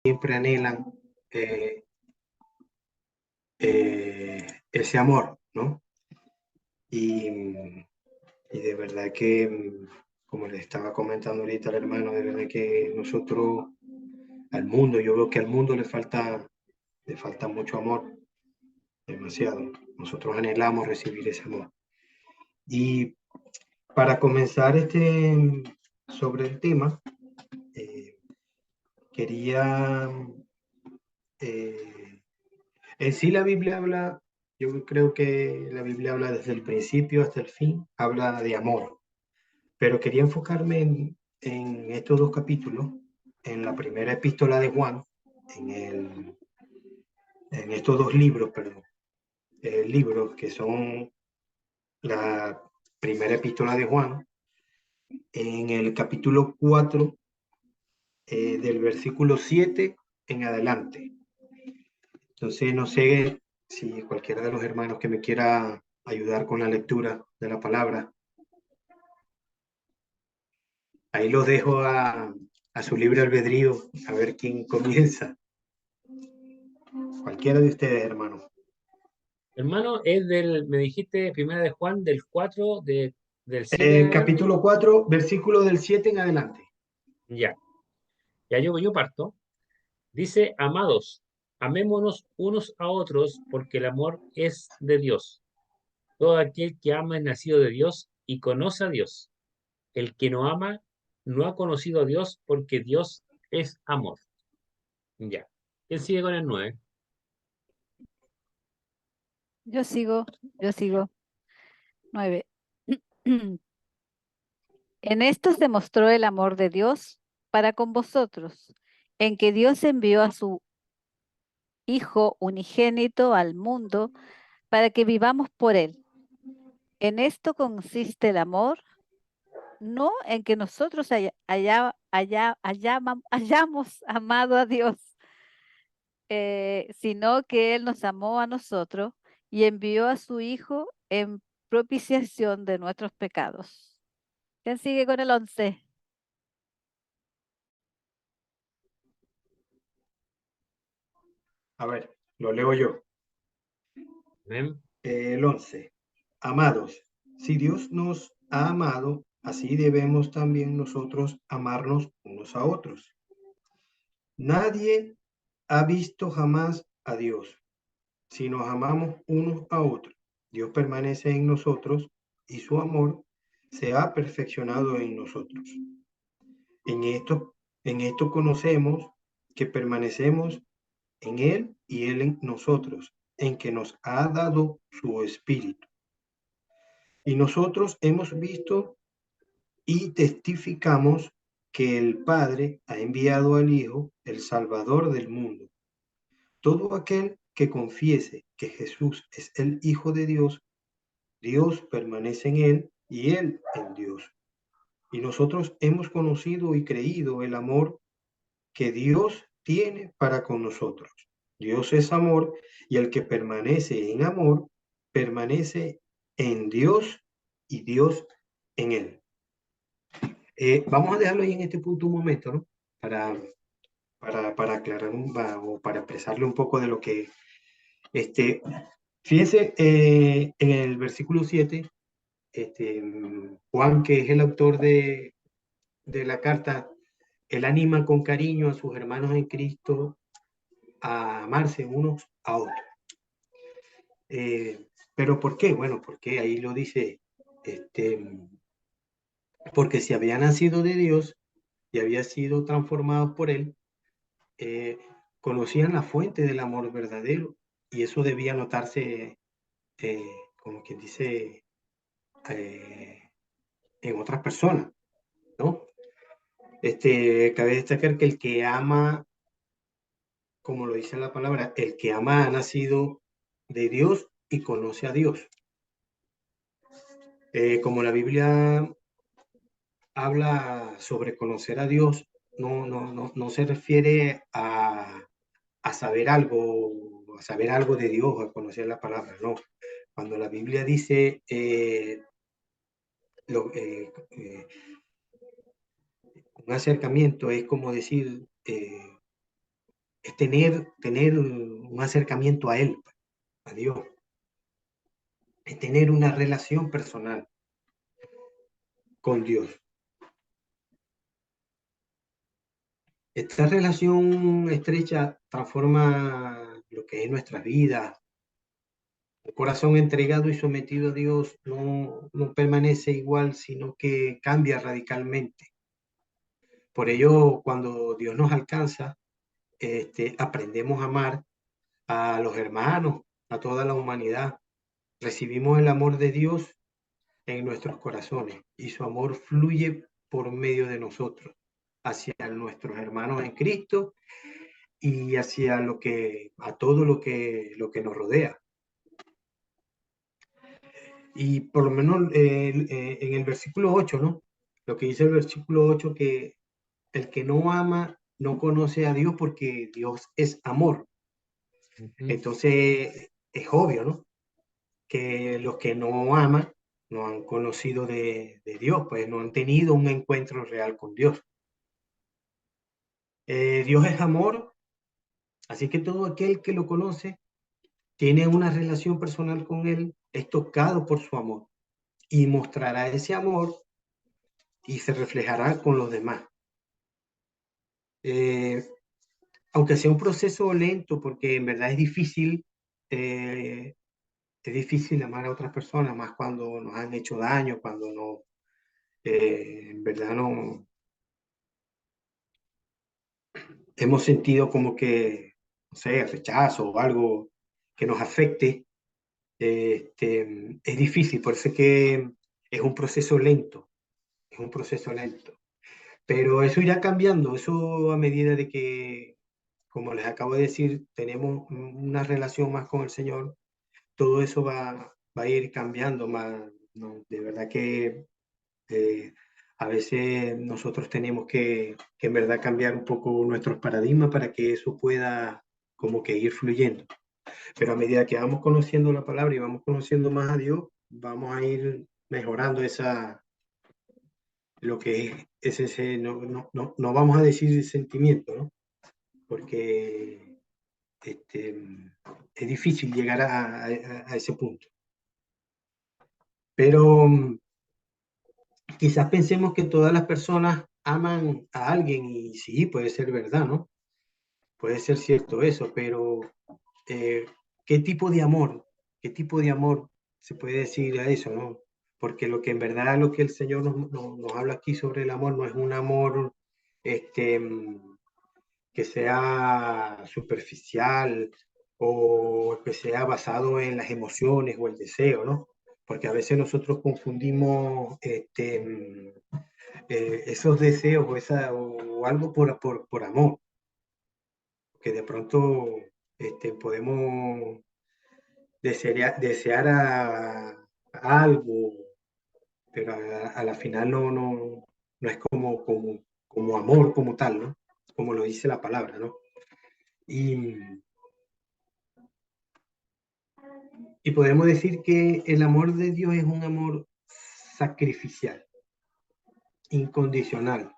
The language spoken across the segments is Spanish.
siempre anhelan eh, ese amor, ¿no? Y, y de verdad que, como le estaba comentando ahorita al hermano, de verdad que nosotros, al mundo, yo veo que al mundo le falta mucho amor, demasiado. Nosotros anhelamos recibir ese amor. Y para comenzar sobre el tema, eh, quería, eh, en sí la Biblia habla, yo creo que la Biblia habla desde el principio hasta el fin, habla de amor, pero quería enfocarme en estos dos capítulos, en la primera epístola de Juan, en, el, en estos dos libros, perdón, libros que son la primera epístola de Juan, en el capítulo 4 del versículo 7 en adelante. Entonces, no sé si cualquiera de los hermanos que me quiera ayudar con la lectura de la palabra, ahí los dejo a su libre albedrío, a ver quién comienza. Cualquiera de ustedes, hermanos. Hermano, me dijiste, primera de Juan, del 4, del 7 en adelante. Capítulo 4, versículo del 7 en adelante. Ya, ya yo parto. Dice, amados, amémonos unos a otros porque el amor es de Dios. Todo aquel que ama es nacido de Dios y conoce a Dios. El que no ama no ha conocido a Dios porque Dios es amor. Ya. ¿Quién sigue con el 9? Yo sigo, yo sigo. 9. En esto se mostró el amor de Dios para con vosotros, en que Dios envió a su Hijo unigénito al mundo para que vivamos por él. En esto consiste el amor, no en que nosotros hayamos amado a Dios, sino que Él nos amó a nosotros y envió a su Hijo en propiciación de nuestros pecados. ¿Quién sigue con el 11? A ver, lo leo yo. Amén. El 11. Amados, si Dios nos ha amado, así debemos también nosotros amarnos unos a otros. Nadie ha visto jamás a Dios. Si nos amamos unos a otros, Dios permanece en nosotros y su amor se ha perfeccionado en nosotros. En esto conocemos que permanecemos en Él y Él en nosotros, en que nos ha dado su Espíritu. Y nosotros hemos visto y testificamos que el Padre ha enviado al Hijo, el Salvador del mundo. Todo aquel que confiese que Jesús es el Hijo de Dios, Dios permanece en él y él en Dios. Y nosotros hemos conocido y creído el amor que Dios tiene para con nosotros. Dios es amor y el que permanece en amor, permanece en Dios y Dios en él. Vamos a dejarlo ahí en este punto un momento, ¿no? Para aclarar o para expresarle un poco de lo que, fíjense, en el versículo 7, Juan, que es el autor de la carta, él anima con cariño a sus hermanos en Cristo a amarse unos a otros. ¿Pero por qué? Bueno, porque ahí lo dice, porque si había nacido de Dios y había sido transformado por él, eh, conocían la fuente del amor verdadero y eso debía notarse, eh, como quien dice, eh, en otras personas, ¿no? Cabe destacar que el que ama, como lo dice la palabra, el que ama ha nacido de Dios y conoce a Dios. Como la Biblia habla sobre conocer a Dios, no se refiere a saber algo de Dios, a conocer la palabra, no. Cuando la Biblia dice un acercamiento, es como decir, es tener un acercamiento a Él, a Dios, es tener una relación personal con Dios. Esta relación estrecha transforma lo que es nuestra vida. Un corazón entregado y sometido a Dios no permanece igual, sino que cambia radicalmente. Por ello, cuando Dios nos alcanza, aprendemos a amar a los hermanos, a toda la humanidad. Recibimos el amor de Dios en nuestros corazones y su amor fluye por medio de nosotros hacia nuestros hermanos en Cristo y hacia a todo lo que nos rodea. Y por lo menos en el versículo 8, ¿no? Lo que dice el versículo 8, que el que no ama no conoce a Dios porque Dios es amor. Entonces es obvio, ¿no? Que los que no aman no han conocido de Dios, pues no han tenido un encuentro real con Dios. Dios es amor, así que todo aquel que lo conoce tiene una relación personal con Él, es tocado por su amor y mostrará ese amor y se reflejará con los demás. Aunque sea un proceso lento, porque en verdad es difícil amar a otras personas, más cuando nos han hecho daño, cuando no, en verdad no hemos sentido como que, no sé, rechazo o algo que nos afecte. Es difícil, por eso es que es un proceso lento, es un proceso lento. Pero eso irá cambiando, eso a medida de que, como les acabo de decir, tenemos una relación más con el Señor, todo eso va a ir cambiando más, ¿no? De verdad que a veces nosotros tenemos que en verdad cambiar un poco nuestros paradigmas para que eso pueda como que ir fluyendo. Pero a medida que vamos conociendo la palabra y vamos conociendo más a Dios, vamos a ir mejorando lo que es ese, no vamos a decir sentimiento, ¿no? Porque es difícil llegar a ese punto. Pero quizás pensemos que todas las personas aman a alguien y sí, puede ser verdad, ¿no? Puede ser cierto eso, pero eh, ¿qué tipo de amor? ¿Qué tipo de amor se puede decir a eso, no? Porque lo que en verdad lo que el Señor nos habla aquí sobre el amor no es un amor que sea superficial o que sea basado en las emociones o el deseo, ¿no? Porque a veces nosotros confundimos esos deseos o algo por amor, que de pronto podemos desear a algo, pero a la final no es como amor como tal, ¿no? Como lo dice la palabra, ¿no? Y podemos decir que el amor de Dios es un amor sacrificial, incondicional,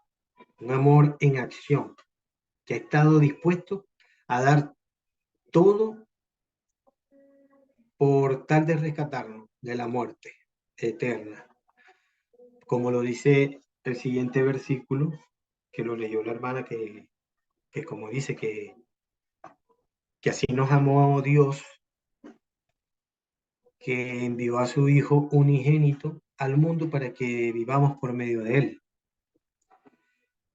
un amor en acción, que ha estado dispuesto a dar todo por tal de rescatarnos de la muerte eterna. Como lo dice el siguiente versículo, que lo leyó la hermana, que como dice que así nos amó Dios, que envió a su Hijo unigénito al mundo para que vivamos por medio de Él.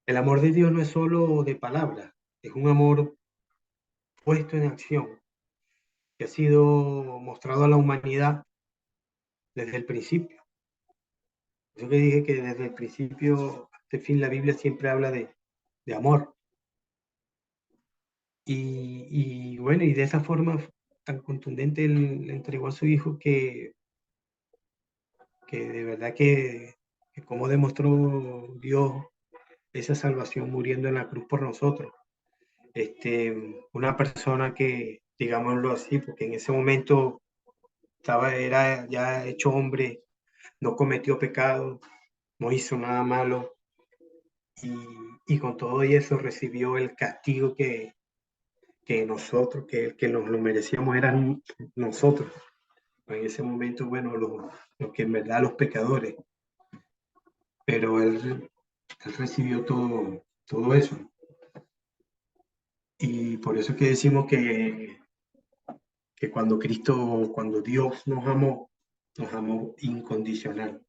El amor de Dios no es solo de palabra, es un amor puesto en acción, que ha sido mostrado a la humanidad desde el principio. Yo que dije que desde el principio hasta el fin la Biblia siempre habla de amor. Y bueno, y de esa forma tan contundente él entregó a su hijo que de verdad que como demostró Dios esa salvación muriendo en la cruz por nosotros. Una persona que, digámoslo así, porque en ese momento era ya hecho hombre, no cometió pecado, no hizo nada malo y con todo eso recibió el castigo que nosotros, que el que nos lo merecíamos eran nosotros. En ese momento, bueno, los que en verdad los pecadores, pero él recibió todo eso. Y por eso es que decimos que cuando Dios nos amó incondicional,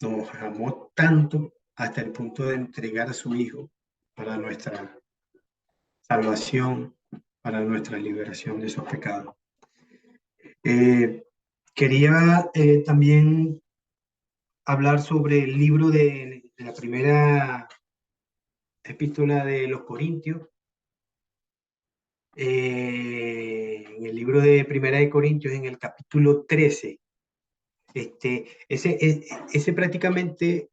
nos amó tanto hasta el punto de entregar a su Hijo para nuestra salvación, para nuestra liberación de esos pecados. Quería también hablar sobre el libro de la primera epístola de los Corintios. En el libro de Primera de Corintios, en el capítulo 13, ese prácticamente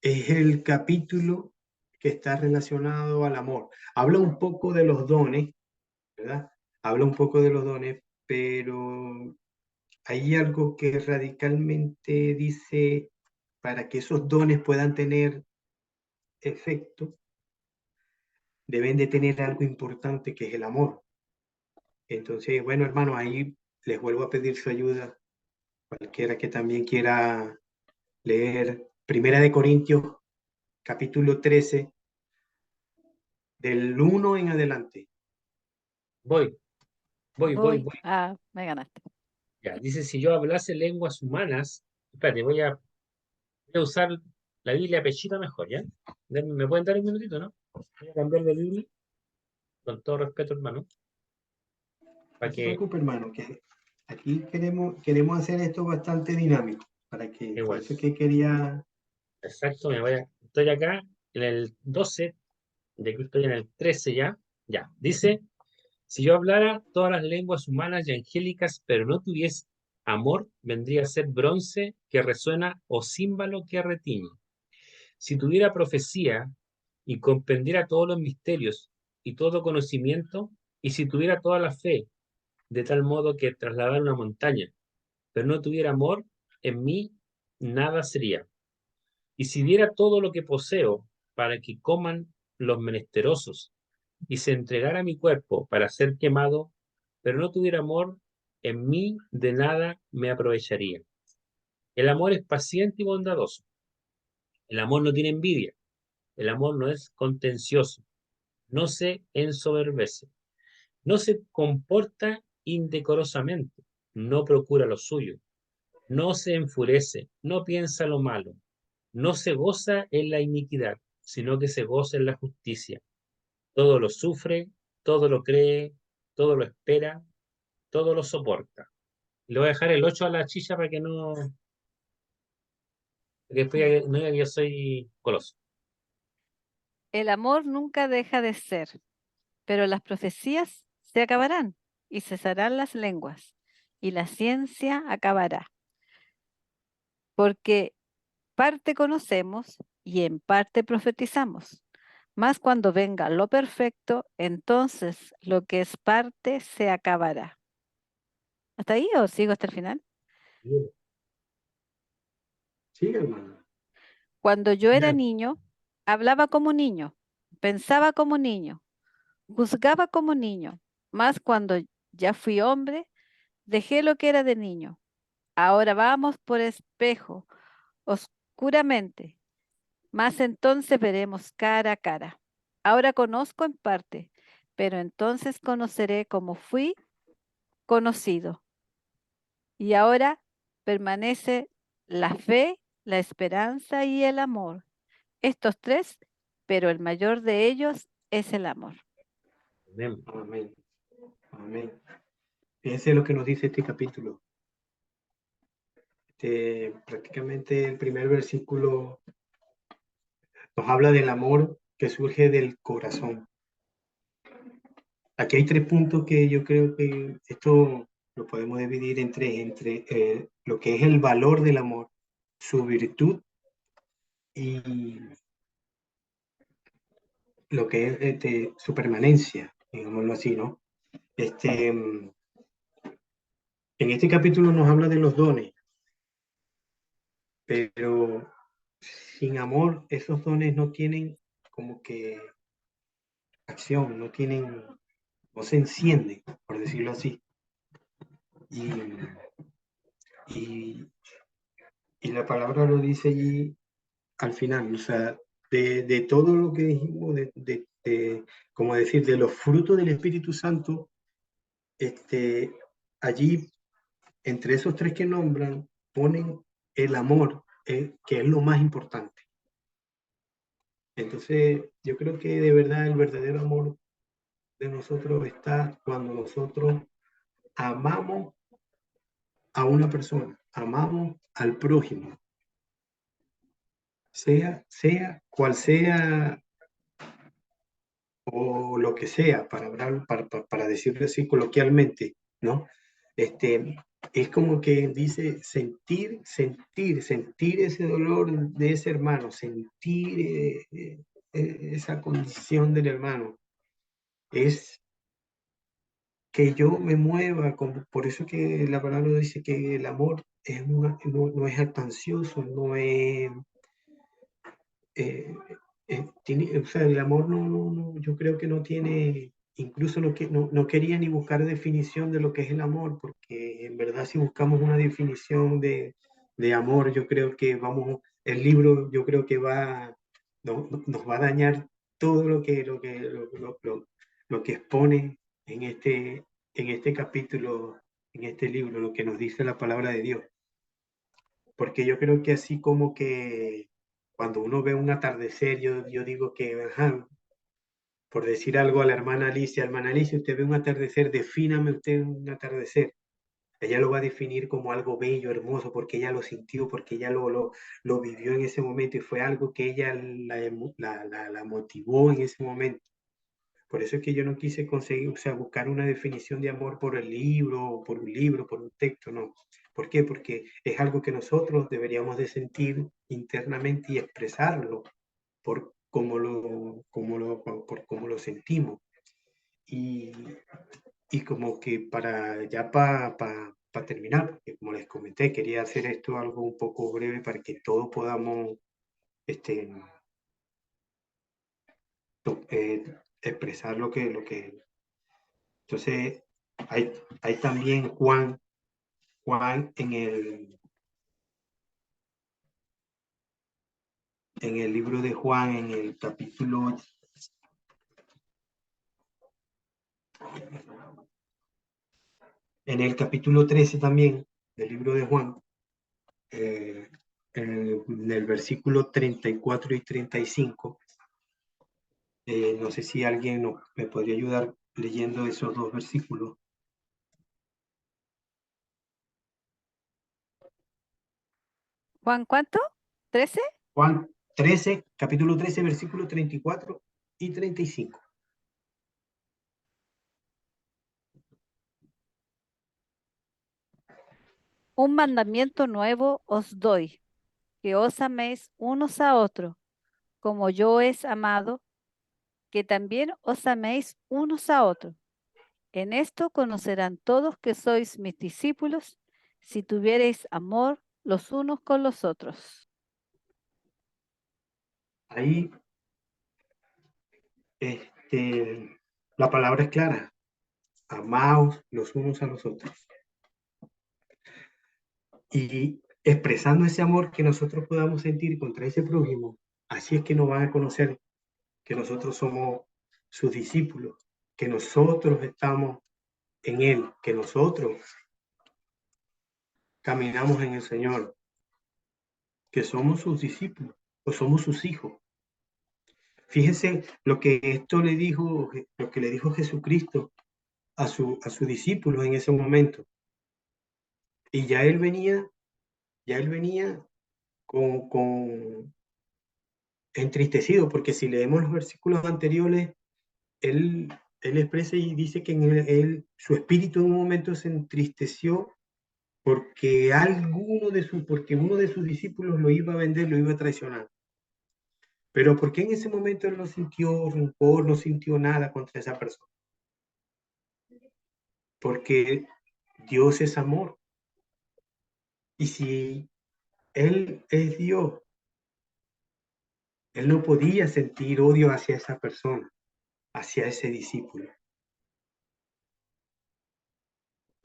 es el capítulo que está relacionado al amor. Habla un poco de los dones, ¿verdad? Habla un poco de los dones, pero hay algo que radicalmente dice, para que esos dones puedan tener efecto, deben de tener algo importante que es el amor. Entonces, bueno, hermanos, ahí les vuelvo a pedir su ayuda, cualquiera que también quiera leer Primera de Corintios, capítulo 13, del 1 en adelante. Voy. Voy. Ah, me ganaste. Ya, dice, si yo hablase lenguas humanas, espérate, voy a usar la Biblia pechita mejor, ¿ya? ¿Me pueden dar un minutito, no? Voy a cambiar de Biblia, con todo respeto, hermano, para No se que, preocupe, hermano, que aquí queremos hacer esto bastante dinámico, por igual, eso es que quería. exacto, estoy acá en el 12, de que estoy en el 13 ya, ya, dice, si yo hablara todas las lenguas humanas y angélicas, pero no tuviese amor, vendría a ser bronce que resuena o címbalo que retiñe. Si tuviera profecía y comprendiera todos los misterios y todo conocimiento, y si tuviera toda la fe, de tal modo que trasladara una montaña, pero no tuviera amor, en mí nada sería. Y si diera todo lo que poseo para que coman los menesterosos, y se entregara mi cuerpo para ser quemado, pero no tuviera amor, en mí de nada me aprovecharía. El amor es paciente y bondadoso. El amor no tiene envidia. El amor no es contencioso. No se ensoberbece. No se comporta indecorosamente. No procura lo suyo. No se enfurece. No piensa lo malo. No se goza en la iniquidad, sino que se goza en la justicia. Todo lo sufre, todo lo cree, todo lo espera, todo lo soporta. Le voy a dejar el 8 a la chicha para que no diga que yo soy coloso. El amor nunca deja de ser, pero las profecías se acabarán y cesarán las lenguas y la ciencia acabará, porque parte conocemos y en parte profetizamos. Mas cuando venga lo perfecto, entonces lo que es parte se acabará. ¿Hasta ahí o sigo hasta el final? Sí, hermano. Cuando yo era Ya. niño, hablaba como niño, pensaba como niño, juzgaba como niño. Mas cuando ya fui hombre, dejé lo que era de niño. Ahora vamos por espejo, oscuramente, mas entonces veremos cara a cara. Ahora conozco en parte, pero entonces conoceré como fui conocido. Y ahora permanece la fe, la esperanza y el amor. Estos tres, pero el mayor de ellos es el amor. Amén. Amén. Amén. Fíjense lo que nos dice este capítulo. Prácticamente el primer versículo nos habla del amor que surge del corazón. Aquí hay 3 puntos que yo creo que esto lo podemos dividir entre lo que es el valor del amor, su virtud y lo que es su permanencia, digámoslo así, ¿no? En este capítulo nos habla de los dones, pero sin amor esos dones no tienen como que acción, no tienen no se encienden, por decirlo así. Y, y la palabra lo dice allí al final, o sea, de todo lo que dijimos, como decir, de los frutos del Espíritu Santo, allí, entre esos tres que nombran, ponen el amor, que es lo más importante. Entonces, yo creo que de verdad el verdadero amor de nosotros está cuando nosotros amamos a una persona, amamos al prójimo, sea cual sea o lo que sea, para hablar, para decirlo así coloquialmente, ¿no? Es como que dice sentir ese dolor de ese hermano, sentir esa condición del hermano. Es que yo me mueva, por eso que la palabra dice que el amor no es jactancioso, no es o sea, el amor yo creo que no tiene, incluso no quería ni buscar definición de lo que es el amor, porque en verdad si buscamos una definición de amor, yo creo que el libro yo creo que nos va a dañar todo lo que expone en este capítulo, en este libro, lo que nos dice la palabra de Dios. Porque yo creo que así como que cuando uno ve un atardecer, yo digo que, ajá, por decir algo a la hermana Alicia, usted ve un atardecer, defíname usted un atardecer. Ella lo va a definir como algo bello, hermoso, porque ella lo sintió, porque ella lo vivió en ese momento y fue algo que ella la motivó en ese momento. Por eso es que yo no quise conseguir, o sea, buscar una definición de amor por el libro, o por un libro, por un texto, no. ¿Por qué? Porque es algo que nosotros deberíamos de sentir internamente y expresarlo por cómo lo sentimos. Y, y como que para terminar, porque como les comenté, quería hacer esto algo un poco breve para que todos podamos este, expresar lo que. Entonces, hay también Juan en el libro de Juan, en el capítulo 13 también del libro de Juan, en el versículo 34 y 35. No sé si alguien me podría ayudar leyendo esos dos versículos. Juan, ¿cuánto? ¿13? Juan 13, capítulo 13, versículos 34 y 35. Un mandamiento nuevo os doy, que os améis unos a otros, como yo os he amado, que también os améis unos a otros. En esto conocerán todos que sois mis discípulos, si tuviereis amor los unos con los otros. Ahí la palabra es clara. Amaos los unos a los otros. Y expresando ese amor que nosotros podamos sentir contra ese prójimo, así es que nos van a conocer que nosotros somos sus discípulos, que nosotros estamos en Él, que nosotros caminamos en el Señor, que somos sus discípulos o somos sus hijos. Fíjense lo que le dijo Jesucristo a sus discípulos en ese momento. Y ya él venía con entristecido, porque si leemos los versículos anteriores, él expresa y dice que su espíritu en un momento se entristeció porque porque uno de sus discípulos lo iba a vender, lo iba a traicionar. Pero ¿por qué en ese momento él no sintió rencor, no sintió nada contra esa persona? Porque Dios es amor. Y si Él es Dios, Él no podía sentir odio hacia esa persona, hacia ese discípulo.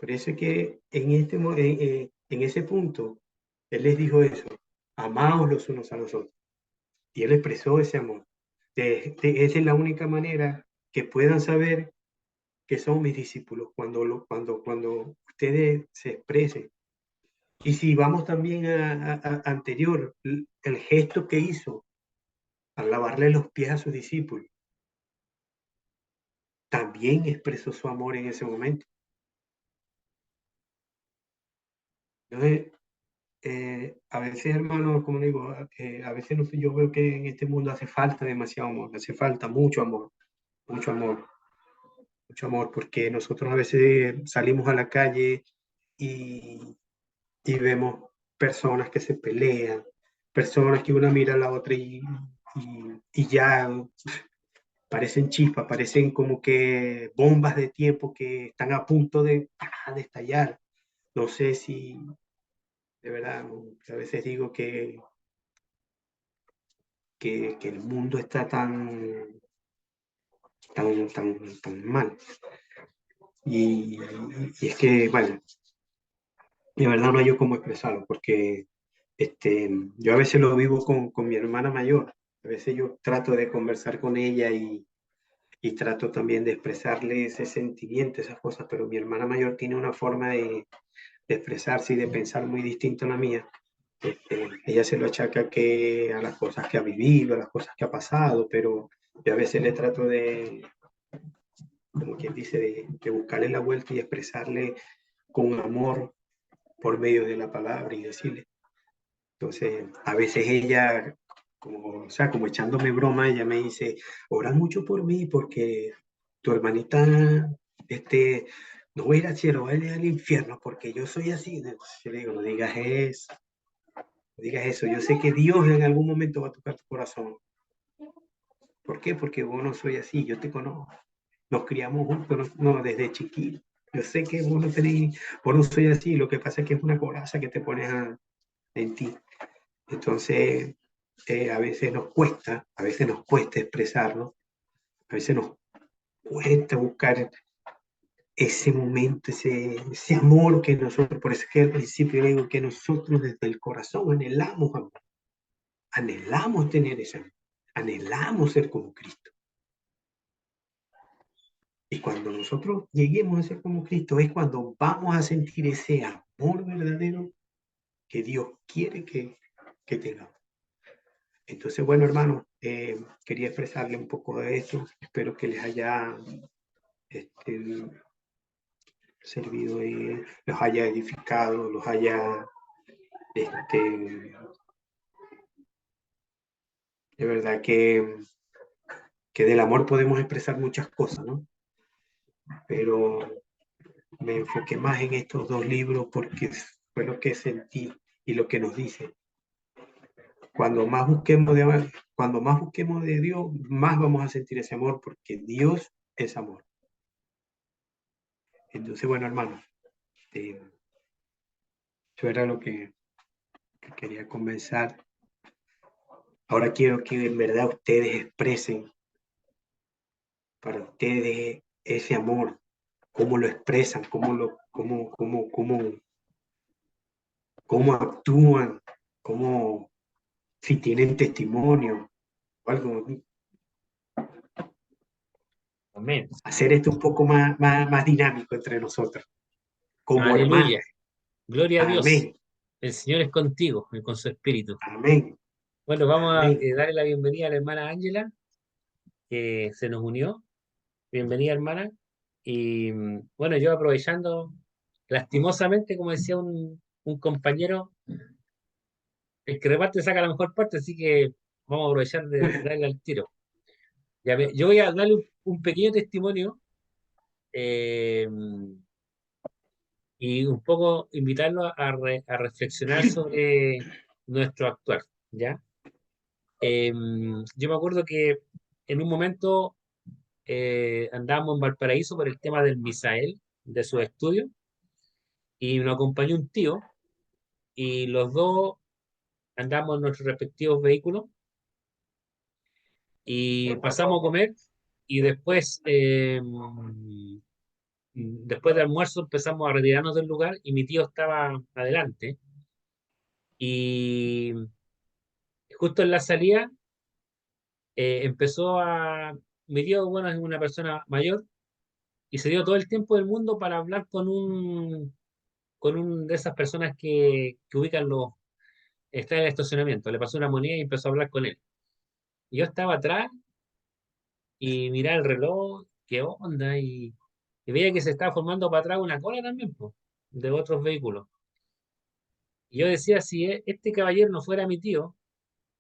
Por eso es que en ese punto, Él les dijo eso, amaos los unos a los otros. Y Él expresó ese amor. Esa es la única manera que puedan saber que son mis discípulos, cuando ustedes se expresen. Y si vamos también anterior, el gesto que hizo al lavarle los pies a sus discípulos, también expresó su amor en ese momento. Entonces, a veces, hermano, como digo, a veces yo veo que en este mundo hace falta demasiado amor, hace falta mucho amor, mucho amor, mucho amor, porque nosotros a veces salimos a la calle y, y vemos personas que se pelean, personas que una mira a la otra y ya parecen chispas, parecen como que bombas de tiempo que están a punto de estallar. No sé si, de verdad, a veces digo que el mundo está tan mal. Y es que, bueno, de verdad no hay yo cómo expresarlo, porque yo a veces lo vivo con mi hermana mayor. A veces yo trato de conversar con ella y trato también de expresarle ese sentimiento, esas cosas, pero mi hermana mayor tiene una forma de expresarse y de pensar muy distinto a la mía. Ella se lo achaca que a las cosas que ha vivido, a las cosas que ha pasado, pero yo a veces le trato como quien dice, de buscarle la vuelta y expresarle con amor por medio de la palabra y decirle. Entonces, a veces ella, como, o sea, como echándome broma, ella me dice, ora mucho por mí porque tu hermanita, no voy a ir al cielo, va a ir al infierno porque yo soy así. Yo le digo, no digas eso, no digas eso. Yo sé que Dios en algún momento va a tocar tu corazón. ¿Por qué? Porque vos no soy así, yo te conozco. Nos criamos juntos, no, desde chiquito. Yo sé que vos no soy así, lo que pasa es que es una coraza que te pones en ti. Entonces, a veces nos cuesta expresarlo, a veces nos cuesta buscar ese momento, ese amor que nosotros, por eso que al principio digo que nosotros desde el corazón anhelamos amor, anhelamos tener ese amor, anhelamos ser como Cristo. Y cuando nosotros lleguemos a ser como Cristo es cuando vamos a sentir ese amor verdadero que Dios quiere que tengamos. Entonces, bueno, hermano, quería expresarle un poco de esto. Espero que les haya este, servido y los haya edificado, los haya, de verdad que del amor podemos expresar muchas cosas, ¿no? Pero me enfoqué más en estos dos libros porque fue lo que sentí y lo que nos dice. Cuando más busquemos de Dios, más vamos a sentir ese amor porque Dios es amor. Entonces, bueno, hermano, eso era lo que quería comenzar. Ahora quiero que en verdad ustedes expresen para ustedes ese amor, cómo lo expresan, cómo actúan, cómo, si tienen testimonio o algo. Amén. Hacer esto un poco más dinámico entre nosotros, como hermanos. Aleluya. Gloria a Dios. Amén, El Señor es contigo y con su espíritu. amén, Bueno, vamos a amén. darle la bienvenida a la hermana Ángela, que se nos unió. Bienvenida, hermana. Y bueno, yo aprovechando, lastimosamente, como decía un compañero, el que reparte saca la mejor parte, así que vamos a aprovechar de darle al tiro. Yo voy a darle un pequeño testimonio eh, y un poco invitarlo a reflexionar sobre nuestro actuar, ¿ya? Yo me acuerdo que en un momento andábamos en Valparaíso por el tema del Misael, de sus estudios, y nos acompañó un tío, y los dos andamos en nuestros respectivos vehículos, y pasamos a comer, y después después del almuerzo empezamos a retirarnos del lugar y mi tío estaba adelante. Y justo en la salida empezó a... Mi tío, bueno, es una persona mayor y se dio todo el tiempo del mundo para hablar con un de esas personas que ubican está en el estacionamiento. Le pasó una moneda y empezó a hablar con él. Y yo estaba atrás y miraba el reloj, qué onda, y veía que se estaba formando para atrás una cola también, po, de otros vehículos. Y yo decía, si este caballero no fuera mi tío,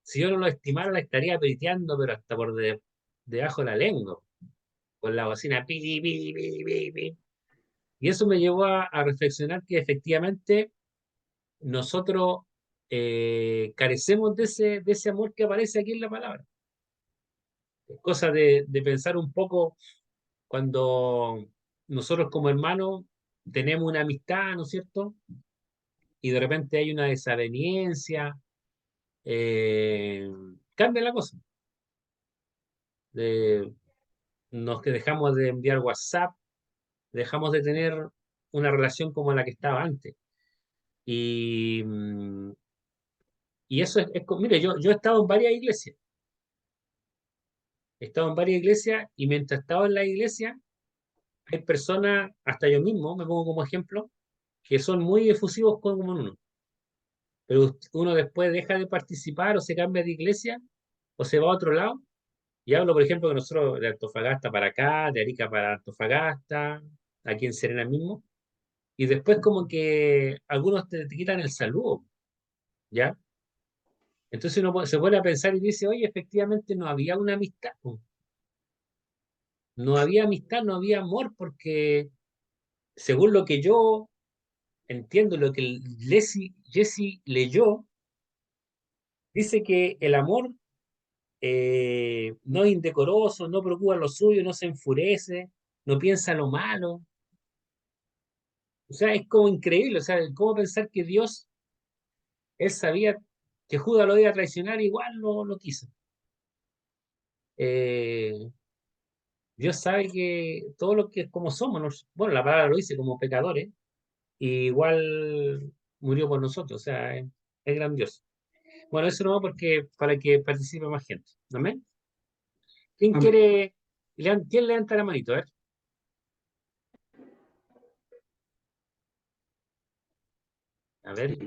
si yo no lo estimara, la estaría peiteando, pero hasta debajo de la lengua, con la bocina, pi, pi, pi, pi, pi. Y eso me llevó a reflexionar que efectivamente nosotros carecemos de ese amor que aparece aquí en la palabra. Es cosa de pensar un poco cuando nosotros como hermanos tenemos una amistad, ¿no es cierto? Y de repente hay una desaveniencia, eh, cambia la cosa. De- nos que dejamos de enviar WhatsApp, dejamos de tener una relación como la que estaba antes. Y, y eso mire, yo he estado en varias iglesias, he estado en varias iglesias y mientras he estado en la iglesia, hay personas, hasta yo mismo, me pongo como ejemplo, que son muy efusivos con uno. Pero uno después deja de participar o se cambia de iglesia o se va a otro lado. Y hablo, por ejemplo, que nosotros de Antofagasta para acá, de Arica para Antofagasta, aquí en Serena mismo, y después como que algunos te quitan el saludo, ¿ya? Entonces uno se pone a pensar y dice, oye, efectivamente no había una amistad, po. No había amistad, no había amor, porque según lo que yo entiendo, lo que Jesse leyó, dice que el amor no es indecoroso, no procura lo suyo, no se enfurece, no piensa lo malo. O sea, es como increíble, o sea, cómo pensar que Dios, él sabía que Judas lo iba a traicionar, igual lo quiso. Eh, Dios sabe que todo lo que como somos, bueno, la palabra lo dice, como pecadores, y igual murió por nosotros, o sea, es grandioso. Bueno, eso no porque para que participe más gente. ¿Amén? ¿Quién Amén. quiere? ¿Quién levanta la manito? A ver. A ver,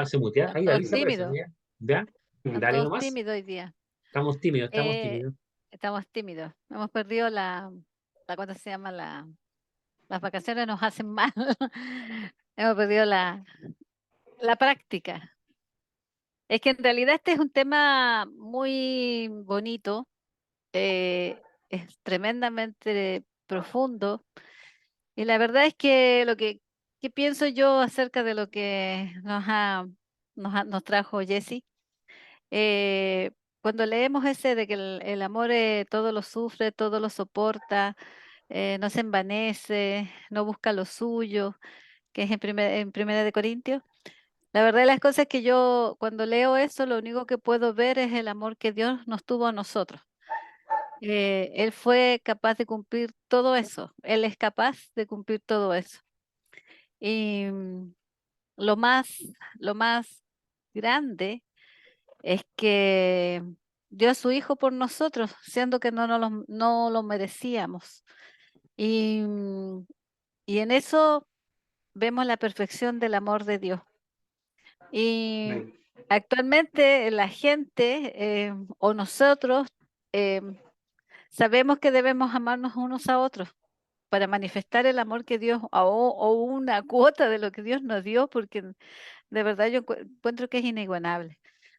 se mutea. Están Ahí, todos Dalisa aparece, tímidos, ¿ya? ¿Ya? están Dale todos nomás. tímidos hoy día. Estamos tímidos, estamos Eh, tímidos. estamos tímidos. Hemos perdido ¿cuánto se llama? Las vacaciones nos hacen mal. Hemos perdido la práctica. Es que en realidad este es un tema muy bonito, es tremendamente profundo. Y la verdad es que que pienso yo acerca de lo que nos trajo Jesse, eh, cuando leemos ese de que el amor todo lo sufre, todo lo soporta, no se envanece, no busca lo suyo, que es en Primera de Corintios. La verdad de las cosas es que yo cuando leo eso, lo único que puedo ver es el amor que Dios nos tuvo a nosotros. Él fue capaz de cumplir todo eso, Él es capaz de cumplir todo eso. Y lo más, lo más grande es que dio a su hijo por nosotros, siendo que no lo merecíamos. Y, y en eso vemos la perfección del amor de Dios. Y Amén. actualmente la gente o nosotros eh, sabemos que debemos amarnos unos a otros para manifestar el amor que Dios, o una cuota de lo que Dios nos dio, porque de verdad yo encuentro que es inigualable.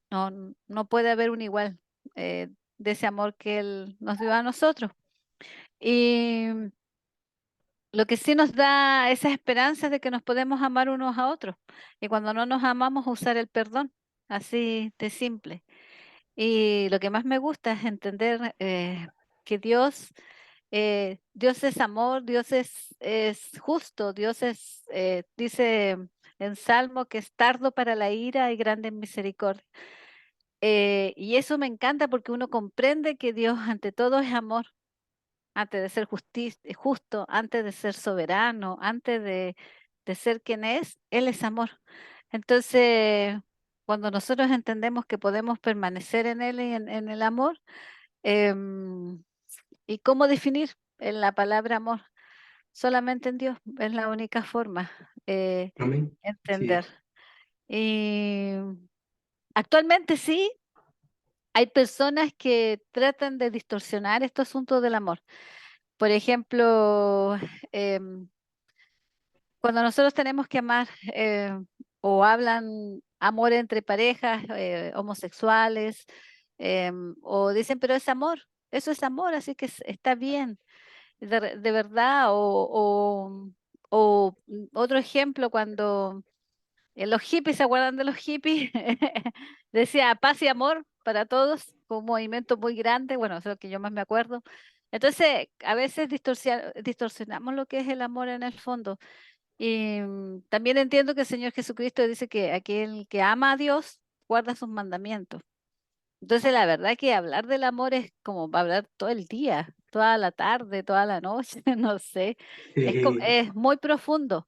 No puede haber un igual de ese amor que Él nos dio a nosotros. Y lo que sí nos da esa esperanza de que nos podemos amar unos a otros. Y cuando no nos amamos, usar el perdón, así de simple. Y lo que más me gusta es entender que Dios es amor, es justo, dice en Salmo que es tardo para la ira y grande en misericordia. Y eso me encanta porque uno comprende que Dios ante todo es amor antes de ser justo, antes de ser soberano, antes de ser quien es, Él es amor. Entonces, cuando nosotros entendemos que podemos permanecer en Él y en el amor, em, ¿y cómo definir en la palabra amor? Solamente en Dios, es la única forma Amén. Sí. entender. Y actualmente sí, hay personas que tratan de distorsionar este asunto del amor. Por ejemplo, em, cuando nosotros tenemos que amar o hablan amor entre parejas homosexuales o dicen, pero es amor, eso es amor, así que está bien, de verdad. Otro ejemplo, cuando los hippies, ¿se acuerdan de los hippies? Decía paz y amor para todos, fue un movimiento muy grande, bueno, eso es lo que yo más me acuerdo. Entonces, a veces distorsionamos lo que es el amor en el fondo. Y también entiendo que el Señor Jesucristo dice que aquel que ama a Dios guarda sus mandamientos. Entonces, la verdad que hablar del amor es como hablar todo el día, toda la tarde, toda la noche, no sé. Es muy profundo,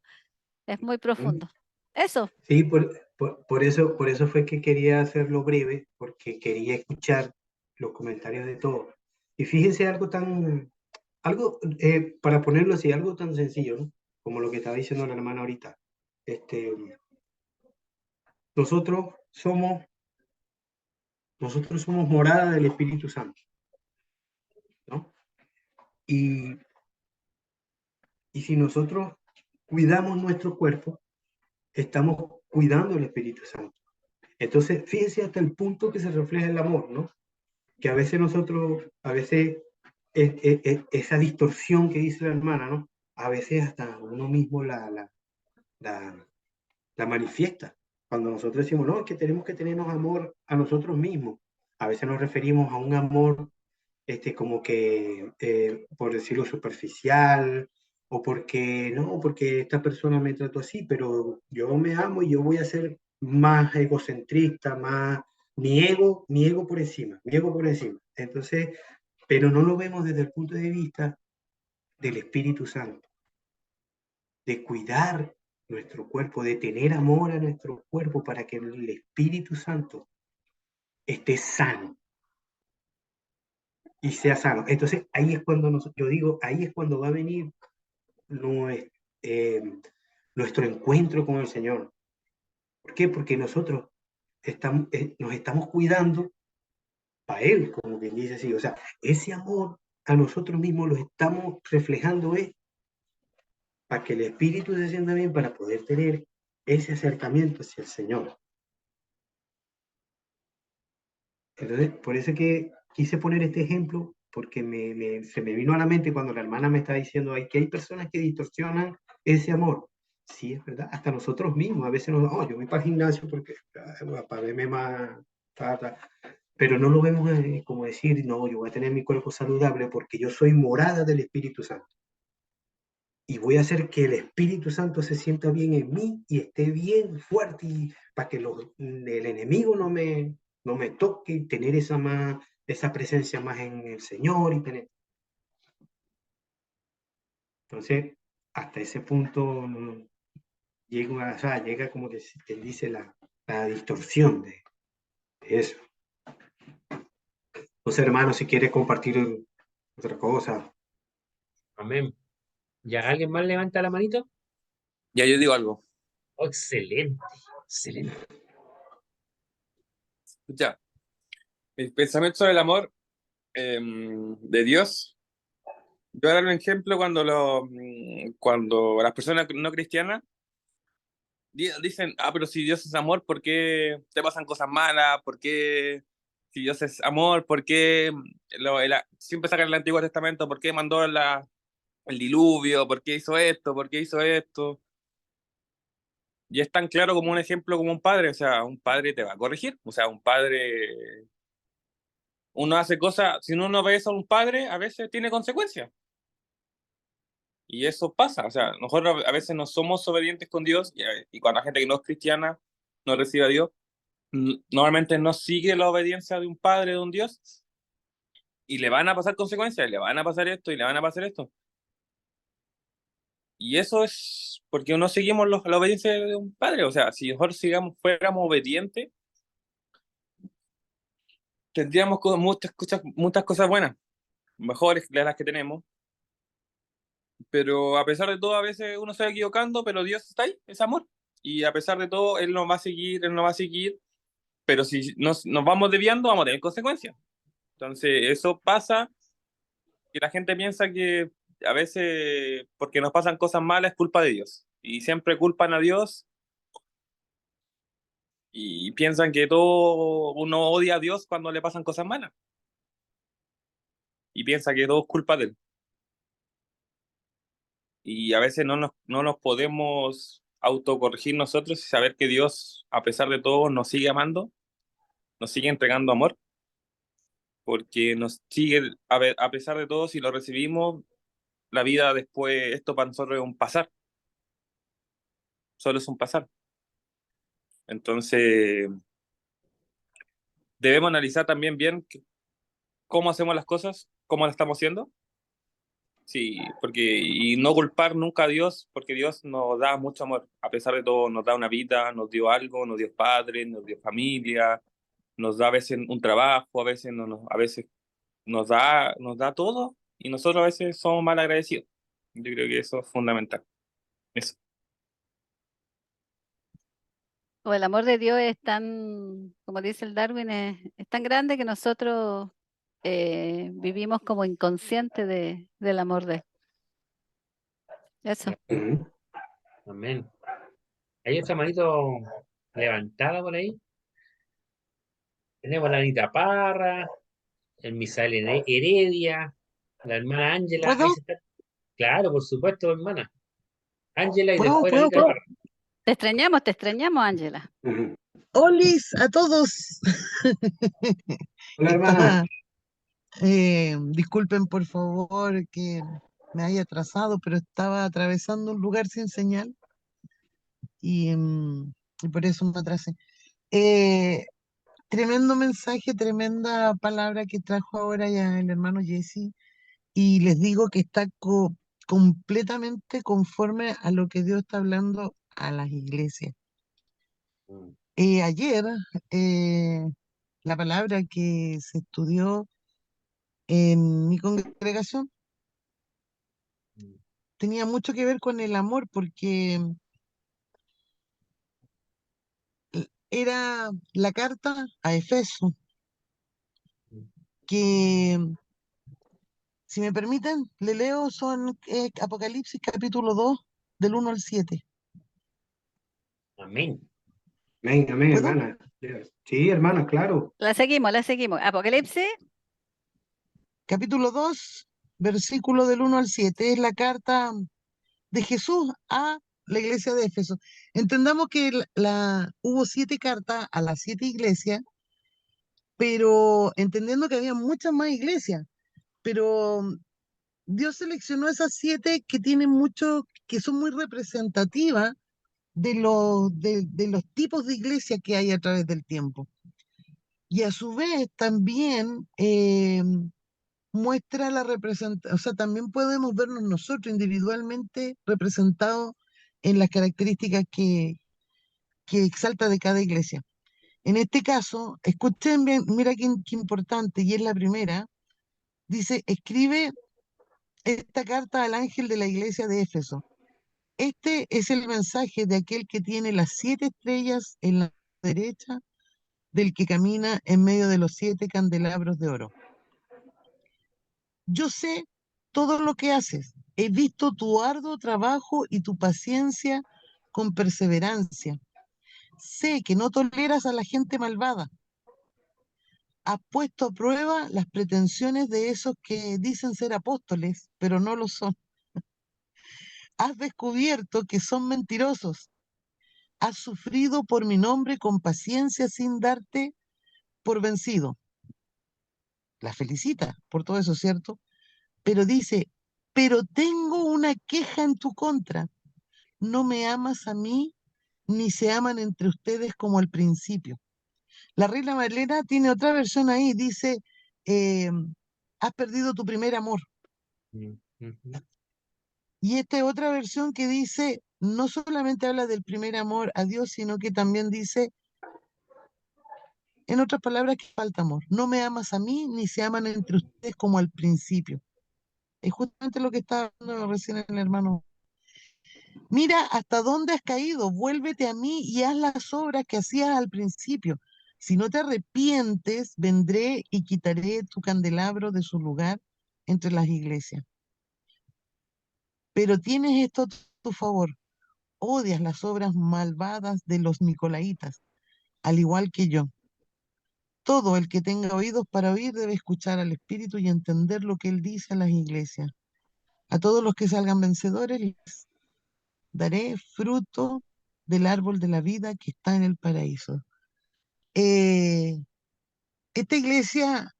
es muy profundo. Eso. Sí, por eso fue que quería hacerlo breve, porque quería escuchar los comentarios de todos. Y fíjense para ponerlo así, algo tan sencillo, ¿no? Como lo que estaba diciendo la hermana ahorita. Este, nosotros somos, nosotros somos morada del Espíritu Santo, ¿no? Y, y si nosotros cuidamos nuestro cuerpo, estamos cuidando el Espíritu Santo. Entonces, fíjense hasta el punto que se refleja el amor, ¿no? Que a veces esa distorsión que dice la hermana, ¿no? A veces hasta uno mismo la, la manifiesta. Cuando nosotros decimos, no, es que tenemos que tenernos amor a nosotros mismos, a veces nos referimos a un amor como que, por decirlo, superficial, o porque, no, porque esta persona me trató así, pero yo me amo y yo voy a ser más egocentrista, más mi ego por encima, mi ego por encima. Entonces, pero no lo vemos desde el punto de vista del Espíritu Santo, de cuidar nuestro cuerpo, de tener amor a nuestro cuerpo para que el Espíritu Santo esté sano y sea sano. Entonces, ahí es cuando yo digo, ahí es cuando va a venir eh, nuestro encuentro con el Señor. ¿Por qué? Porque nosotros nos estamos cuidando para Él, como quien dice así. O sea, ese amor a nosotros mismos lo estamos reflejando para que el Espíritu se sienta bien, para poder tener ese acercamiento hacia el Señor. Entonces, por eso que quise poner este ejemplo, porque se me vino a la mente cuando la hermana me está diciendo que hay personas que distorsionan ese amor. Sí, es verdad, hasta nosotros mismos, a veces yo voy para el gimnasio porque para verme más, pero no lo vemos como decir, no, yo voy a tener mi cuerpo saludable porque yo soy morada del Espíritu Santo. Y voy a hacer que el Espíritu Santo se sienta bien en mí y esté bien fuerte y para que el enemigo no me toque y tener esa presencia más en el Señor y tener. Entonces, hasta ese punto llega como que se dice la distorsión de eso. Entonces, hermano, si quieres compartir otra cosa. Amén. ¿Ya alguien más levanta la manito? Ya yo digo algo. Oh, excelente, excelente. Ya. El pensamiento sobre el amor de Dios. Yo voy a dar un ejemplo cuando las personas no cristianas dicen, pero si Dios es amor, ¿por qué te pasan cosas malas? ¿Por qué, si Dios es amor, por qué siempre sacan el Antiguo Testamento, por qué mandó el diluvio? ¿Por qué hizo esto? ¿Por qué hizo esto? Y es tan claro como un ejemplo como un padre, o sea, un padre te va a corregir, o sea, un padre, uno hace cosas, si uno no ve eso a un padre, a veces tiene consecuencias. Y eso pasa, o sea, nosotros a veces no somos obedientes con Dios y cuando la gente que no es cristiana no recibe a Dios, normalmente no sigue la obediencia de un padre, de un Dios, y le van a pasar consecuencias, le van a pasar esto y le van a pasar esto. Y eso es porque no seguimos la obediencia de un padre. O sea, si nosotros fuéramos obedientes, tendríamos muchas cosas buenas, mejores de las que tenemos. Pero a pesar de todo, a veces uno se va equivocando, pero Dios está ahí, es amor. Y a pesar de todo, Él nos va a seguir, Él nos va a seguir. Pero si nos vamos desviando, vamos a tener consecuencias. Entonces, eso pasa, que la gente piensa que a veces, porque nos pasan cosas malas, es culpa de Dios. Y siempre culpan a Dios y piensan que todo uno odia a Dios cuando le pasan cosas malas. Y piensa que todo es culpa de Él. Y a veces no nos podemos autocorregir nosotros y saber que Dios, a pesar de todo, nos sigue amando, nos sigue entregando amor, porque nos sigue, a pesar de todo, si lo recibimos, la vida después, esto para nosotros es un pasar, solo es un pasar. Entonces, debemos analizar también bien cómo hacemos las cosas, cómo las estamos haciendo. Sí, y no culpar nunca a Dios, porque Dios nos da mucho amor. A pesar de todo, nos da una vida, nos dio algo, nos dio padres, nos dio familia, nos da a veces un trabajo, a veces, a veces nos da todo, y nosotros a veces somos mal agradecidos. Yo creo que eso es fundamental. Eso. O el amor de Dios es tan, como dice el Darwin, es tan grande que nosotros vivimos como inconscientes del amor de él. Eso. Ujú. Amén. Hay otra manito levantada por ahí. Tenemos a la Anita Parra, el Misael Heredia, la hermana Ángela. Ahí ¿Puedo? se está. Claro, por supuesto, hermana. Ángela y ¿Puedo? después la ¿Puedo? Anita ¿Puedo? Parra. Te extrañamos, Ángela. Ujú. Olis a todos. Hola, hermana. Disculpen por favor que me haya atrasado, pero estaba atravesando un lugar sin señal y por eso me atrasé. Eh, Tremendo mensaje, tremenda palabra que trajo ahora ya el hermano Jesse, y les digo que está completamente conforme a lo que Dios está hablando a las iglesias. Mm. Ayer, eh, la palabra que se estudió en mi congregación tenía mucho que ver con el amor, porque era la carta a Efeso, que si me permiten, le leo, son Apocalipsis capítulo 2, del 1 al 7. Amén. Amén, amén, ¿Puedo? hermana. Sí, hermana, claro. La seguimos. Apocalipsis, Capítulo 2, versículo del 1 al 7, es la carta de Jesús a la iglesia de Éfeso. Entendamos que hubo 7 cartas a las 7 iglesias, pero entendiendo que había muchas más iglesias, pero Dios seleccionó esas 7 que tienen mucho, que son muy representativas de los tipos de iglesia que hay a través del tiempo. Y a su vez también muestra la representación, o sea, también podemos vernos nosotros individualmente representados en las características que exalta de cada iglesia. En este caso, escuchen bien, mira qué importante, y es la primera, dice, escribe esta carta al ángel de la iglesia de Éfeso. Este es el mensaje de aquel que tiene las 7 estrellas en la derecha, del que camina en medio de los 7 candelabros de oro. Yo sé todo lo que haces. He visto tu arduo trabajo y tu paciencia con perseverancia. Sé que no toleras a la gente malvada. Has puesto a prueba las pretensiones de esos que dicen ser apóstoles, pero no lo son. Has descubierto que son mentirosos. Has sufrido por mi nombre con paciencia sin darte por vencido. La felicita por todo eso, ¿cierto? Pero dice, pero tengo una queja en tu contra. No me amas a mí, ni se aman entre ustedes como al principio. La Reina Valera tiene otra versión ahí, dice, eh, has perdido tu primer amor. Ujú. Y esta es otra versión que dice, no solamente habla del primer amor a Dios, sino que también dice, en otras palabras, que falta amor. No me amas a mí, ni se aman entre ustedes como al principio. Es justamente lo que estaba hablando recién el hermano. Mira hasta dónde has caído, vuélvete a mí y haz las obras que hacías al principio. Si no te arrepientes, vendré y quitaré tu candelabro de su lugar entre las iglesias. Pero tienes esto a tu favor, odias las obras malvadas de los nicolaitas, al igual que yo. Todo el que tenga oídos para oír debe escuchar al Espíritu y entender lo que él dice a las iglesias. A todos los que salgan vencedores les daré fruto del árbol de la vida que está en el paraíso. Eh, esta iglesia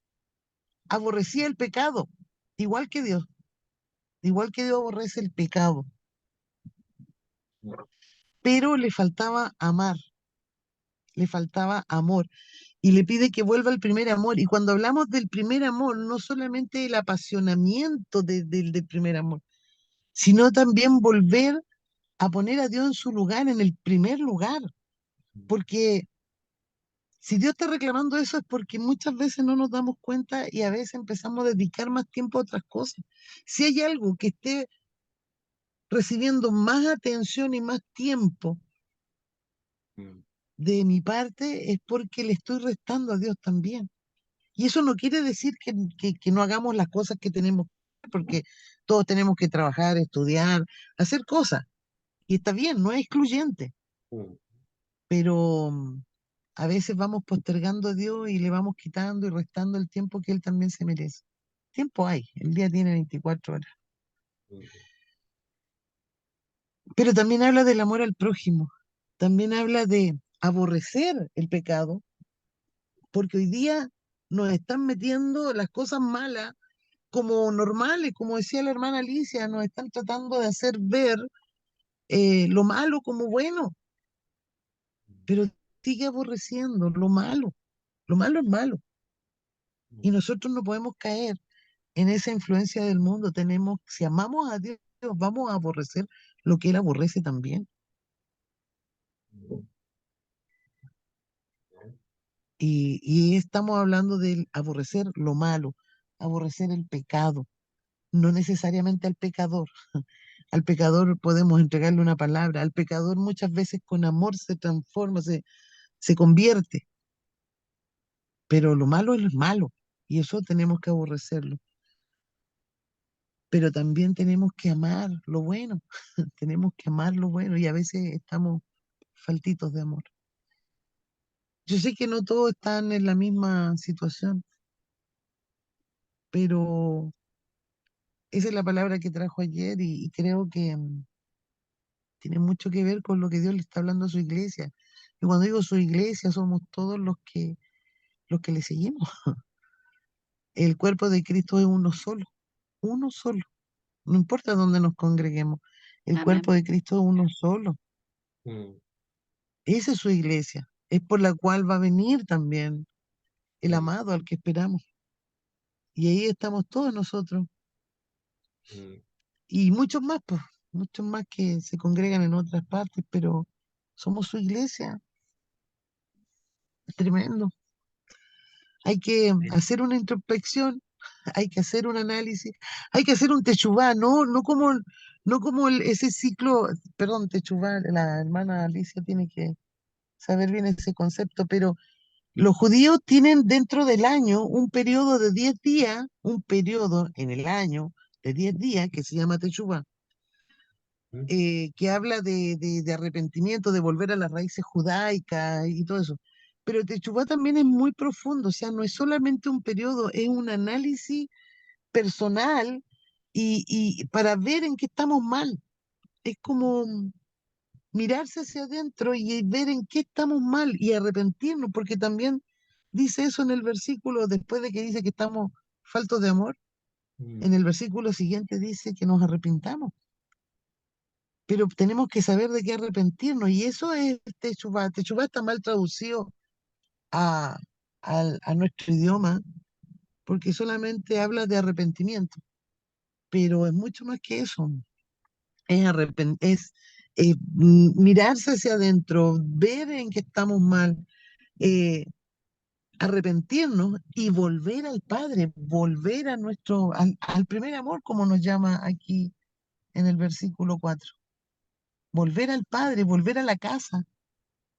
aborrecía el pecado, igual que Dios, igual que Dios aborrece el pecado, pero le faltaba amar, le faltaba amor y le pide que vuelva al primer amor. Y cuando hablamos del primer amor, no solamente el apasionamiento del primer amor, sino también volver a poner a Dios en su lugar, en el primer lugar, porque si Dios está reclamando eso es porque muchas veces no nos damos cuenta y a veces empezamos a dedicar más tiempo a otras cosas. Si hay algo que esté recibiendo más atención y más tiempo Mm. de mi parte es porque le estoy restando a Dios también. Y eso no quiere decir que no hagamos las cosas que tenemos, porque todos tenemos que trabajar, estudiar, hacer cosas. Y está bien, no es excluyente, Mm. pero a veces vamos postergando a Dios y le vamos quitando y restando el tiempo que Él también se merece. Tiempo hay, el día tiene 24 horas. Mm. Pero también habla del amor al prójimo, también habla de aborrecer el pecado, porque hoy día nos están metiendo las cosas malas como normales, como decía la hermana Alicia, nos están tratando de hacer ver lo malo como bueno, pero sigue aborreciendo lo malo es malo, y nosotros no podemos caer en esa influencia del mundo. Tenemos, si amamos a Dios, vamos a aborrecer lo que Él aborrece también. Y estamos hablando de aborrecer lo malo, aborrecer el pecado, no necesariamente al pecador. Al pecador podemos entregarle una palabra, al pecador muchas veces con amor se transforma, se convierte, pero lo malo es malo y eso tenemos que aborrecerlo. Pero también tenemos que amar lo bueno, tenemos que amar lo bueno y a veces estamos faltitos de amor. Yo sé que no todos están en la misma situación, pero esa es la palabra que trajo ayer y creo que tiene mucho que ver con lo que Dios le está hablando a su iglesia. Y cuando digo su iglesia, somos todos los que le seguimos. El cuerpo de Cristo es uno solo. No importa dónde nos congreguemos, el cuerpo Amén. de Cristo es uno solo. Mm. Esa es su iglesia. Es por la cual va a venir también el Mm. amado al que esperamos. Y ahí estamos todos nosotros. Mm. Y muchos más, pues, muchos más que se congregan en otras partes, pero somos su iglesia. Es tremendo. Hay que hacer una introspección, hay que hacer un análisis, hay que hacer un techubá, no como ese ciclo, perdón, techubá, la hermana Alicia tiene que saber bien ese concepto, pero los judíos tienen dentro del año un periodo de 10 días, un periodo en el año de 10 días que se llama techubá, Mm. que habla de arrepentimiento, de volver a las raíces judaicas y todo eso. Pero Techubá también es muy profundo, o sea, no es solamente un periodo, es un análisis personal y para ver en qué estamos mal. Es como mirarse hacia adentro y ver en qué estamos mal y arrepentirnos, porque también dice eso en el versículo, después de que dice que estamos faltos de amor, en Mm. el versículo siguiente dice que nos arrepintamos. Pero tenemos que saber de qué arrepentirnos, y eso es Techubá. Techubá está mal traducido a, a nuestro idioma, porque solamente habla de arrepentimiento, pero es mucho más que eso. Es mirarse hacia adentro, ver en que estamos mal, eh, arrepentirnos y volver al Padre, volver a al primer amor, como nos llama aquí en el versículo 4. Volver al Padre, volver a la casa,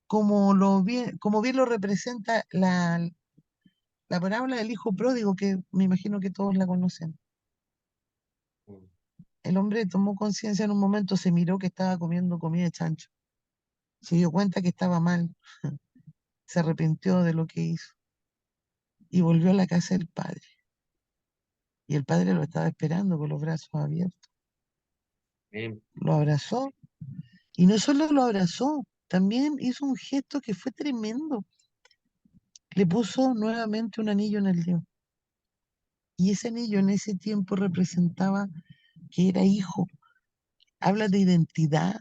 como bien lo representa la parábola del hijo pródigo, que me imagino que todos la conocen. El hombre tomó conciencia en un momento, se miró que estaba comiendo comida de chancho, se dio cuenta que estaba mal, se arrepintió de lo que hizo y volvió a la casa del Padre. Y el Padre lo estaba esperando con los brazos abiertos. Amén. Lo abrazó. Y no solo lo abrazó, también hizo un gesto que fue tremendo. Le puso nuevamente un anillo en el dedo. Y ese anillo en ese tiempo representaba que era hijo. Habla de identidad.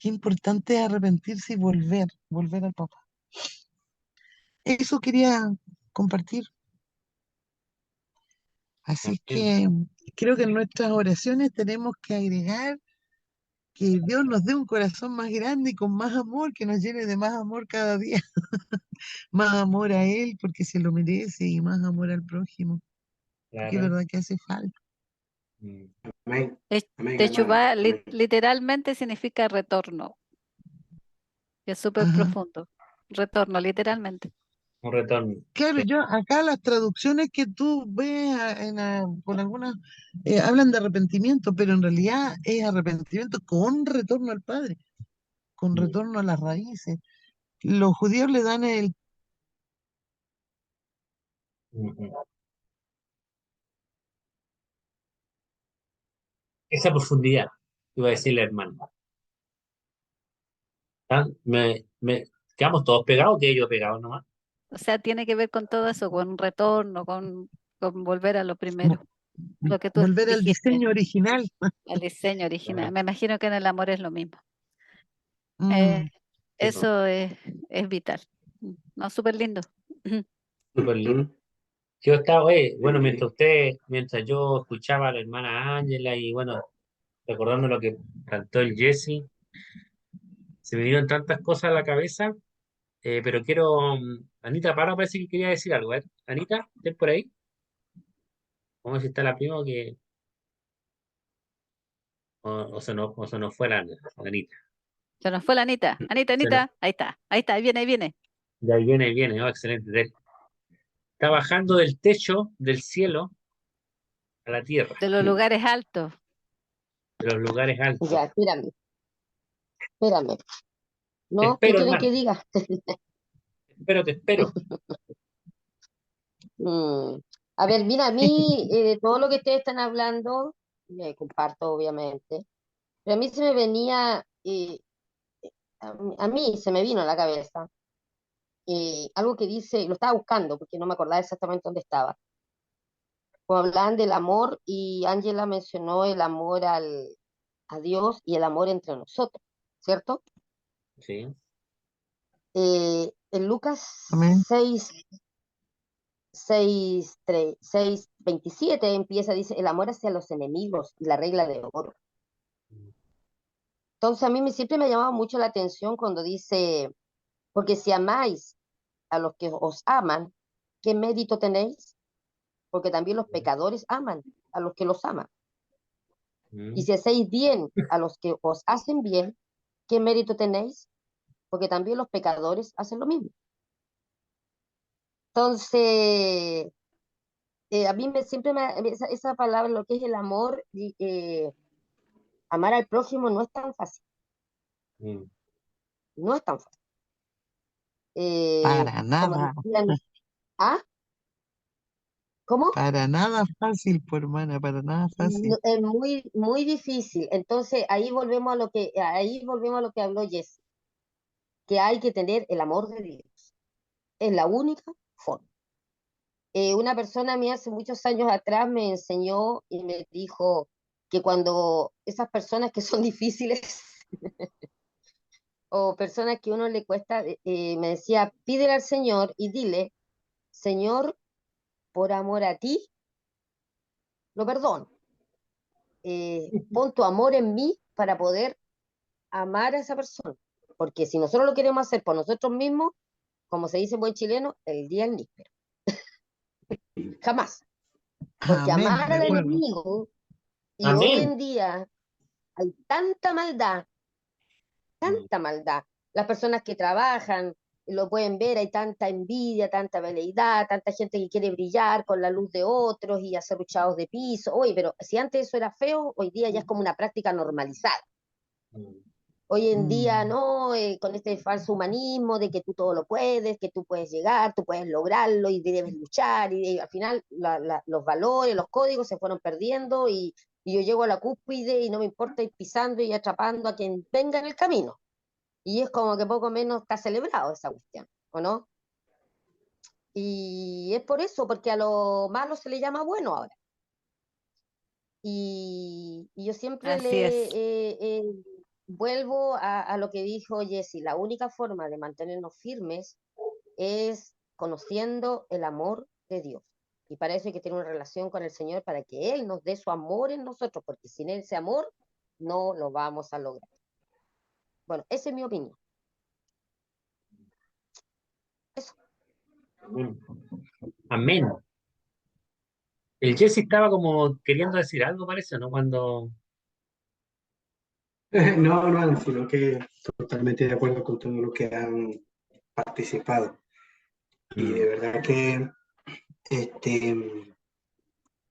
Qué importante es arrepentirse y volver al papá. Eso quería compartir. Así Amén. que creo que en nuestras oraciones tenemos que agregar que Dios nos dé un corazón más grande y con más amor, que nos llene de más amor cada día. Más amor a Él porque se lo merece y más amor al prójimo, porque es Claro. verdad que hace falta. Mm. Amén. Amén, hermana. Techuvá Amén. literalmente significa retorno, que es súper Ajá. profundo. Retorno, literalmente. Un retorno. Claro, Sí. yo acá las traducciones que tú ves con algunas hablan de arrepentimiento, pero en realidad es arrepentimiento con retorno al Padre, con Mm. retorno a las raíces. Los judíos le dan Mm. Esa profundidad, iba a decirle, hermano. ¿Ah? ¿Quedamos todos pegados o quedé yo pegado nomás? O sea, tiene que ver con todo eso, con retorno, con volver a lo primero, lo que tú volver al dijiste, diseño original. al diseño original. Claro. Me imagino que en el amor es lo mismo. Eh, Mm, Sí, pues, eso es vital. No, súper lindo. súper lindo. Ujú. Yo estaba, bueno, mientras yo escuchaba a la hermana Ángela y bueno, recordando lo que cantó el Jesse, se me vinieron tantas cosas a la cabeza, pero quiero, Anita Parra parece que quería decir algo, ¿eh? Anita, ¿estás por ahí? Vamos a ver si está la prima o se nos fue la Anita. Se nos fue la Anita. Anita, Se nos- Anita. Ahí está, ahí viene, ahí viene. de ahí viene, oh, excelente. Está bajando del techo del cielo a la tierra, De los lugares altos. de los lugares altos. Ya, espérame. Te ¿No? ¿Qué espero, quieren hermano, que diga? te espero. Mm, A ver, mira, a mí todo lo que ustedes están hablando, me comparto obviamente, pero a mí se me venía, a mí se me vino a la cabeza algo que dice, lo estaba buscando porque no me acordaba exactamente dónde estaba, cuando hablaban del amor y Ángela mencionó el amor a Dios y el amor entre nosotros, ¿cierto? Sí. En Lucas amén. 6:27 empieza, dice, el amor hacia los enemigos y la regla de oro. Entonces a mí siempre me ha llamado mucho la atención cuando dice, porque si amáis a los que os aman, ¿qué mérito tenéis? Porque también los pecadores aman a los que los aman. Y Mm. si hacéis bien a los que os hacen bien, ¿qué mérito tenéis? Porque también los pecadores hacen lo mismo. Entonces, a mí esa palabra, lo que es el amor, amar al prójimo no es tan fácil, Mm. no es tan fácil. Para Como nada, decían, ¿ah? ¿Cómo? para nada fácil, pues hermana, para nada fácil. Es muy, muy difícil. Entonces ahí volvemos a lo que habló Jesse, que hay que tener el amor de Dios. Es la única forma. Una persona mía hace muchos años atrás me enseñó y me dijo que cuando esas personas que son difíciles o personas que a uno le cuesta, me decía, pídele al Señor y dile, Señor, por amor a ti, lo perdono. Pon tu amor en mí para poder amar a esa persona. Porque si nosotros lo queremos hacer por nosotros mismos, como se dice en buen chileno, el día es níspero. Jamás. Porque Amén, amar de al acuerdo. enemigo, y hoy Amén. en día hay tanta maldad. Las personas que trabajan lo pueden ver, hay tanta envidia, tanta veleidad, tanta gente que quiere brillar con la luz de otros y hacer luchados de piso. Oye, pero si antes eso era feo, hoy día ya es como una práctica normalizada. Hoy en día, Mm. ¿no? Con este falso humanismo de que tú todo lo puedes, que tú puedes llegar, tú puedes lograrlo y debes luchar. Y al final los valores, los códigos se fueron perdiendo y yo llego a la cúspide y no me importa ir pisando y atrapando a quien venga en el camino. Y es como que poco menos está celebrado esa cuestión, ¿o no? Y es por eso, porque a lo malo se le llama bueno ahora. Y yo siempre Así es. vuelvo a lo que dijo Jessy, la única forma de mantenernos firmes es conociendo el amor de Dios. Y para eso hay que tener una relación con el Señor para que Él nos dé su amor en nosotros, porque sin ese amor no lo vamos a lograr. Bueno, esa es mi opinión. Eso. Amén. Amén. El Jesse estaba como queriendo decir algo, parece, ¿no? Cuando... No, no, sino que totalmente de acuerdo con todo lo que han participado. Y de verdad que este,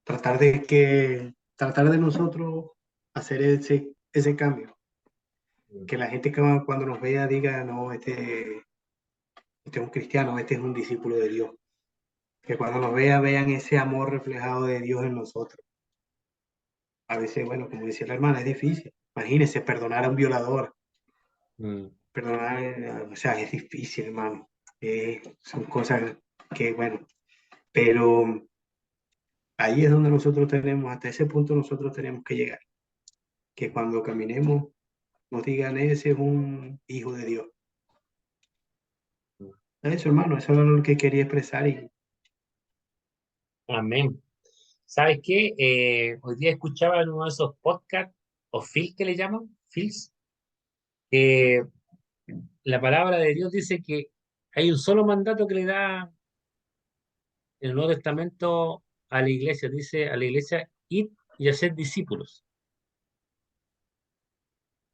tratar de nosotros hacer ese cambio. Que la gente cuando nos vea diga, no, este es un cristiano, este es un discípulo de Dios. Que cuando nos vean ese amor reflejado de Dios en nosotros. A veces, bueno, como decía la hermana, es difícil. Imagínense, perdonar a un violador, Mm. perdonar, o sea, es difícil, hermano. Son cosas que, bueno, pero ahí es donde nosotros tenemos, hasta ese punto nosotros tenemos que llegar. Que cuando caminemos nos digan, ese es un hijo de Dios. Eso, hermano, eso es lo que quería expresar y Amén. ¿Sabes qué? Hoy día escuchaba en uno de esos podcasts, o Phil que le llaman, Phils, que la palabra de Dios dice que hay un solo mandato que le da el Nuevo Testamento a la iglesia. Dice a la iglesia, id y hacer discípulos.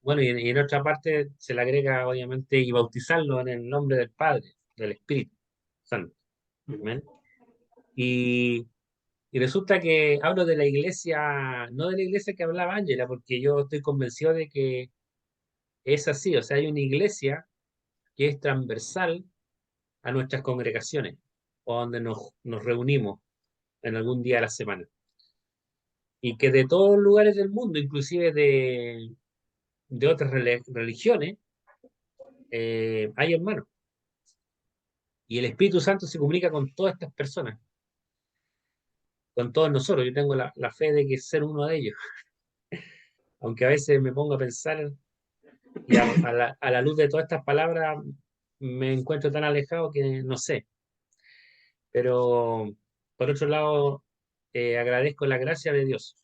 Bueno, y en otra parte se le agrega, obviamente, y bautizarlo en el nombre del Padre, del Espíritu Santo. Amén. Y, y resulta que hablo de la iglesia, no de la iglesia que hablaba Ángela, porque yo estoy convencido de que es así. O sea, hay una iglesia que es transversal a nuestras congregaciones, o donde nos reunimos en algún día de la semana. Y que de todos los lugares del mundo, inclusive de otras religiones, hay hermanos. Y el Espíritu Santo se comunica con todas estas personas, con todos nosotros. Yo tengo la fe de que ser uno de ellos, aunque a veces me pongo a pensar y a la luz de todas estas palabras me encuentro tan alejado que no sé. Pero por otro lado, agradezco la gracia de Dios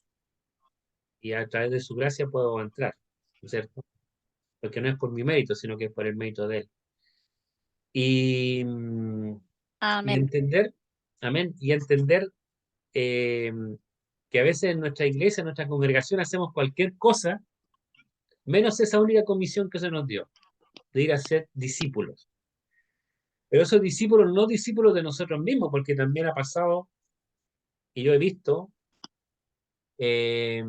y a través de su gracia puedo entrar, ¿no es cierto? Porque no es por mi mérito, sino que es por el mérito de Él. Y, y Amén. entender, amén, y entender eh, que a veces en nuestra iglesia, en nuestra congregación, hacemos cualquier cosa, menos esa única comisión que se nos dio, de ir a ser discípulos. Pero esos discípulos, no discípulos de nosotros mismos, porque también ha pasado, y yo he visto, eh,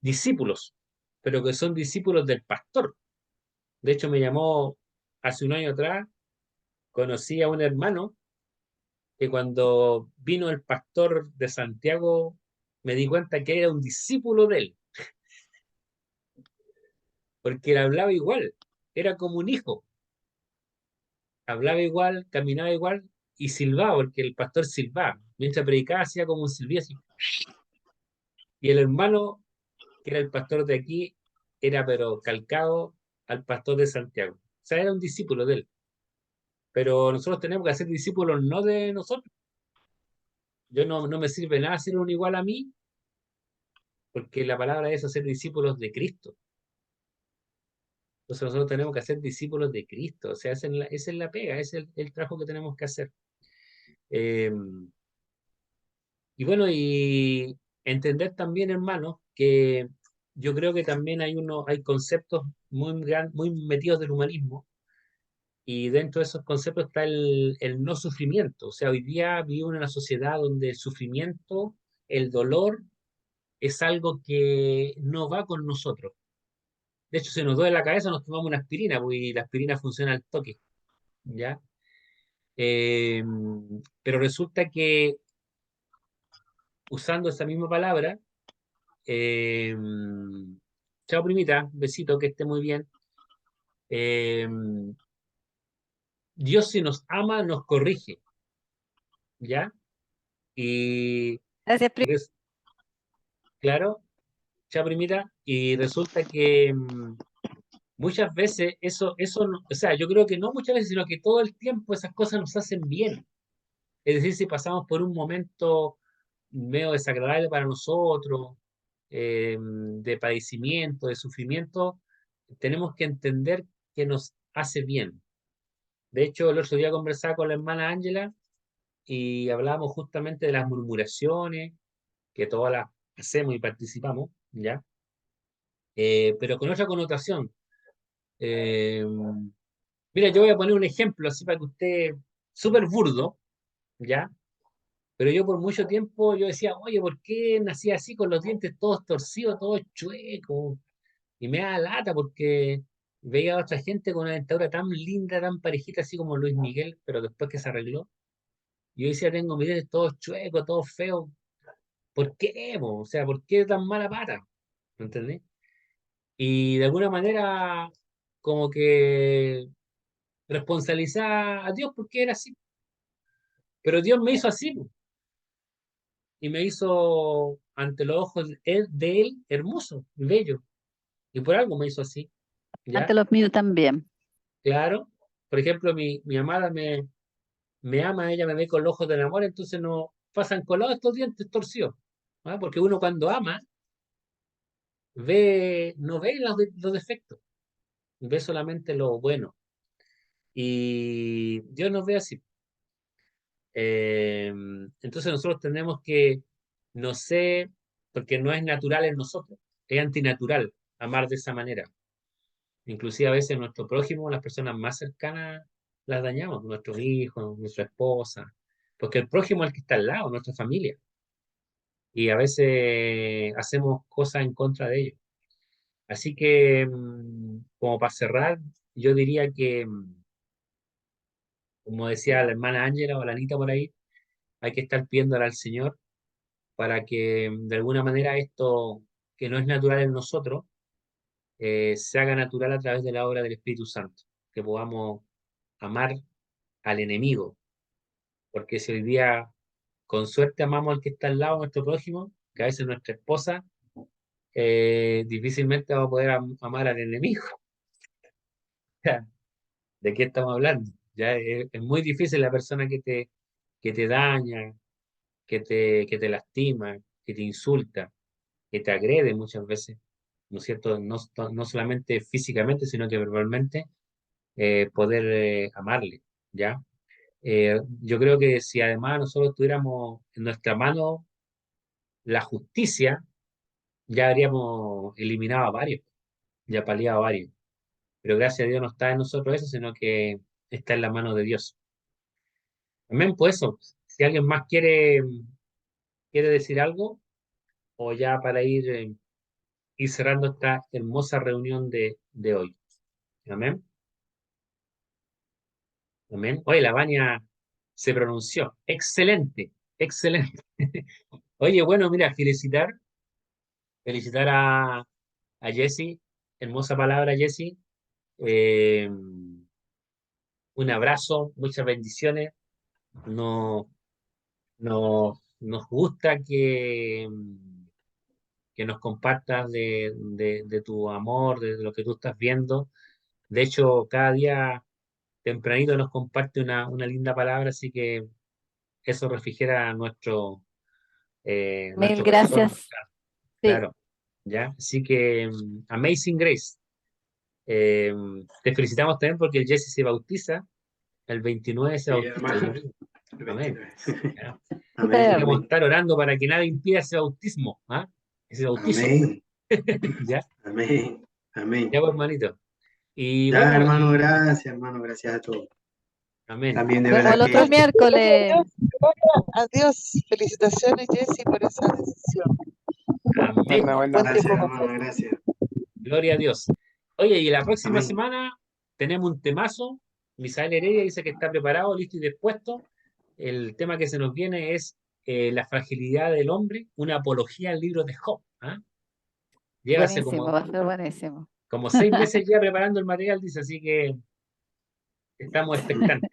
discípulos, pero que son discípulos del pastor. De hecho, me llamó hace un año atrás, conocí a un hermano que cuando vino el pastor de Santiago, me di cuenta que era un discípulo de él, porque él hablaba igual, era como un hijo, hablaba igual, caminaba igual y silbaba, porque el pastor silbaba. Mientras predicaba hacía como un silbido así. Y el hermano, que era el pastor de aquí, era pero calcado al pastor de Santiago. O sea, era un discípulo de él. Pero nosotros tenemos que hacer discípulos no de nosotros, Yo no me sirve nada ser un igual a mí, porque la palabra es hacer discípulos de Cristo. Entonces nosotros tenemos que hacer discípulos de Cristo. O sea, esa es la pega, ese es el trabajo que tenemos que hacer. Eh, y bueno, y entender también, hermanos, que yo creo que también hay conceptos muy metidos del humanismo, y dentro de esos conceptos está el no sufrimiento. O sea, hoy día vivimos en una sociedad donde el sufrimiento, el dolor, es algo que no va con nosotros. De hecho, si nos duele la cabeza, nos tomamos una aspirina, pues, y la aspirina funciona al toque, ¿ya? Eh, pero resulta que usando esa misma palabra, eh, chao primita, besito, que esté muy bien. eh, Dios, si nos ama, nos corrige, ¿ya? Y, Gracias, y claro, chao primita, y resulta que muchas veces o sea, yo creo que no muchas veces, sino que todo el tiempo esas cosas nos hacen bien. Es decir, si pasamos por un momento medio desagradable para nosotros, de padecimiento, de sufrimiento, tenemos que entender que nos hace bien. De hecho, el otro día conversaba con la hermana Ángela y hablábamos justamente de las murmuraciones, que todas las hacemos y participamos, ¿ya? Pero con otra connotación. Eh, Mira, yo voy a poner un ejemplo así para que usted, súper burdo, ¿ya? Pero yo por mucho tiempo yo decía, oye, ¿por qué nací así con los dientes todos torcidos, todos chuecos? Y me da lata porque veía a otra gente con una dentadura tan linda, tan parejita, así como Luis Miguel, pero después que se arregló. Yo decía, tengo mis dientes todos chuecos, todos feos. ¿Por qué, po? O sea, ¿por qué tan mala pata? ¿Me entendés? Y de alguna manera, como que responsabilizar a Dios porque era así. Pero Dios me hizo así, po, y me hizo ante los ojos de él hermoso, bello. Y por algo me hizo así, ante ¿ya? los míos también. Claro. Por ejemplo, mi amada me ama, ella me ve con los ojos del amor, entonces no pasan colados estos dientes torcidos. ¿Ah? Porque uno cuando ama, no ve los defectos, ve solamente lo bueno. Y Dios nos ve así. Eh, entonces nosotros tenemos que, no sé, porque no es natural en nosotros, es antinatural amar de esa manera. Inclusive a veces nuestro prójimo, las personas más cercanas, las dañamos, nuestros hijos, nuestra esposa, porque el prójimo es el que está al lado, nuestra familia, y a veces hacemos cosas en contra de ellos. Así que, como para cerrar, yo diría que, como decía la hermana Ángela o la Anita por ahí, hay que estar pidiéndole al Señor para que de alguna manera esto que no es natural en nosotros, se haga natural a través de la obra del Espíritu Santo, que podamos amar al enemigo, porque si hoy día con suerte amamos al que está al lado, nuestro prójimo, que a veces nuestra esposa, difícilmente vamos a poder amar al enemigo. ¿De qué estamos hablando? Ya es muy difícil la persona que te daña, que te lastima, que te insulta, que te agrede muchas veces, ¿no es cierto? No solamente físicamente, sino que verbalmente, poder amarle, ¿ya? Yo creo que si además nosotros tuviéramos en nuestra mano la justicia, ya habríamos eliminado a varios, ya paliado a varios. Pero gracias a Dios no está en nosotros eso, sino que está en la mano de Dios. Amén, pues eso. Si alguien más quiere decir algo, o ya para ir cerrando esta hermosa reunión de hoy. Amén. Amén. Oye, la Vania se pronunció. Excelente, excelente. Oye, bueno, mira, felicitar a Jessy. Hermosa palabra, Jessy. Eh, un abrazo, muchas bendiciones. No, nos gusta que nos compartas de tu amor, de lo que tú estás viendo. De hecho, cada día tempranito nos comparte una linda palabra, así que eso refrigera nuestro Mil nuestro corazón. gracias. Sí. Claro, ¿ya? Así que, Amazing Grace. Te felicitamos también porque el Jesse se bautiza, el 29 se Sí, bautiza. hermano. el Amén. ¿Ya? Amén, Así que vamos a amén, estar orando para que nada impida ese bautismo, ¿ah? Ese bautizo, amén, ¿ya? amén, amén. Ya, pues, hermanito. Y Ya, bueno, hermano, gracias a todos. amén. También de Nos vemos verdad el otro que miércoles. Adiós. Felicitaciones, Jessy, por esa decisión. Amén. Buena, buena. Buen gracias, tiempo hermano, gracias. Gloria a Dios. Oye, y la próxima Amén. semana tenemos un temazo. Misael Heredia dice que está preparado, listo y dispuesto. El tema que se nos viene es la fragilidad del hombre, una apología al libro de Job. ¿Ah? Lleva hace Buenísimo, va a ser buenísimo. como 6 meses ya preparando el material, dice, así que estamos expectantes.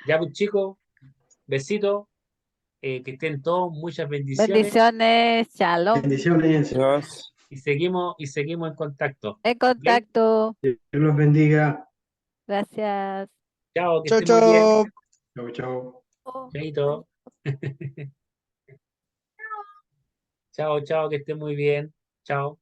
Ya, pues, chicos, besitos, que estén todos, muchas bendiciones Bendiciones, shalom. Bendiciones. Dios. y seguimos en contacto. En ¿Ok? contacto. Dios los bendiga. Gracias. Chao, que Chau, estén muy bien. chau. Chau, chau. Chaito. Chao, chao, que estén muy bien. Chao.